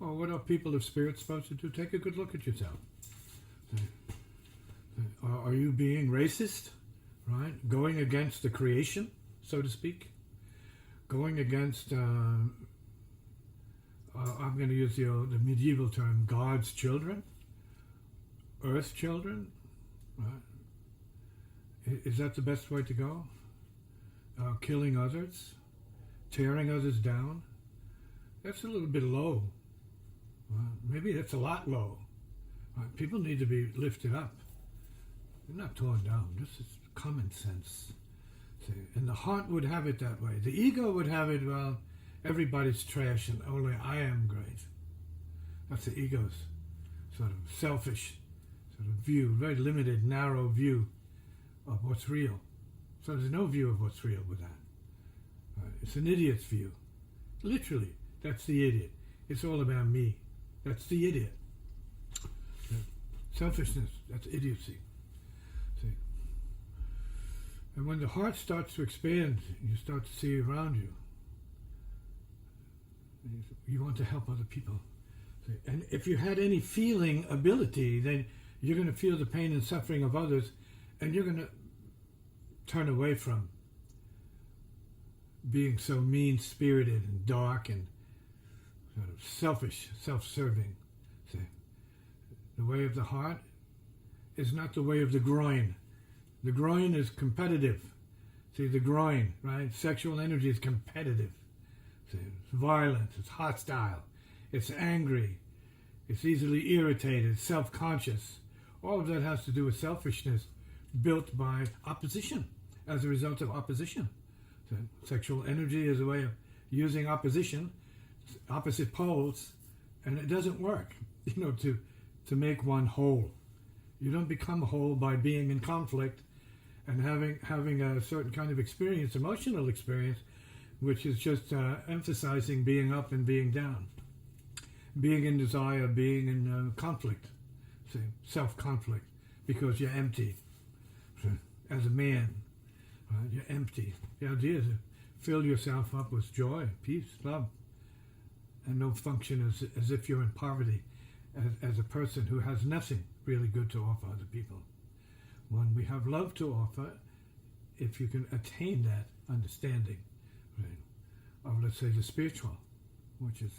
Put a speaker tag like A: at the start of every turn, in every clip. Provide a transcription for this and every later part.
A: Well, what are people of spirit supposed to do? Take a good look at yourself. Are you being racist? Right? Going against the creation, so to speak? Going against, I'm going to use the medieval term, God's children? Earth children? Right? Is that the best way to go? Killing others? Tearing others down? That's a little bit low. Maybe that's a lot low. People need to be lifted up. They're not torn down. This is common sense. See? And the heart would have it that way. The ego would have it, well, everybody's trash and only I am great. That's the ego's sort of selfish sort of view, very limited, narrow view of what's real. So there's no view of what's real with that. It's an idiot's view. Literally, that's the idiot. It's all about me. That's the idiot. Selfishness, that's idiocy. See? And when the heart starts to expand, you start to see around you. You want to help other people. See? And if you had any feeling ability, then you're going to feel the pain and suffering of others, and you're going to turn away from being so mean-spirited and dark and sort of selfish, self-serving. See? The way of the heart is not the way of the groin. The groin is competitive. See, the groin, right? Sexual energy is competitive. See, it's violent, it's hostile, it's angry, it's easily irritated, self-conscious. All of that has to do with selfishness built by opposition, as a result of opposition. So sexual energy is a way of using opposition, opposite poles, and it doesn't work, to make one whole. You don't become whole by being in conflict and having a certain kind of experience, emotional experience, which is just emphasizing being up and being down, being in desire, being in conflict, see, self-conflict, because you're empty. So, as a man, you're empty. The idea is to fill yourself up with joy, peace, love, and no function as if you're in poverty, as a person who has nothing really good to offer other people. When we have love to offer, if you can attain that understanding, right, of, let's say, the spiritual, which is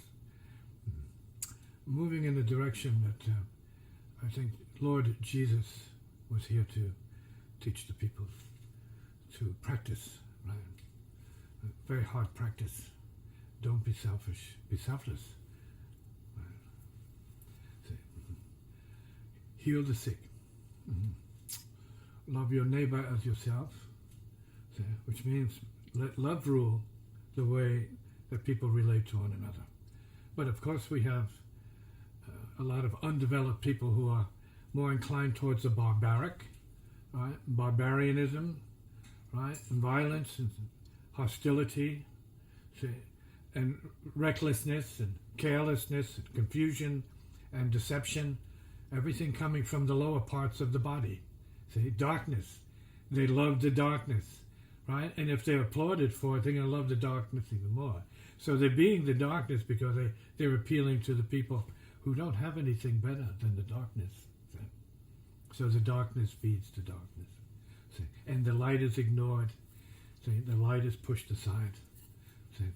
A: moving in the direction that I think Lord Jesus was here to teach the people to practice, right? A very hard practice. Don't be selfish, be selfless. Right? See? Heal the sick. Love your neighbor as yourself, see? Which means let love rule the way that people relate to one another. But of course we have a lot of undeveloped people who are more inclined towards the barbaric, right? Barbarianism, right? And violence and hostility, see? And recklessness and carelessness and confusion and deception, everything coming from the lower parts of the body. See, darkness. They love the darkness, right? And if they're applauded for it, they're going to love the darkness even more. So they're being the darkness because they're appealing to the people who don't have anything better than the darkness. See? So the darkness feeds the darkness. See? And the light is ignored. See? The light is pushed aside. See?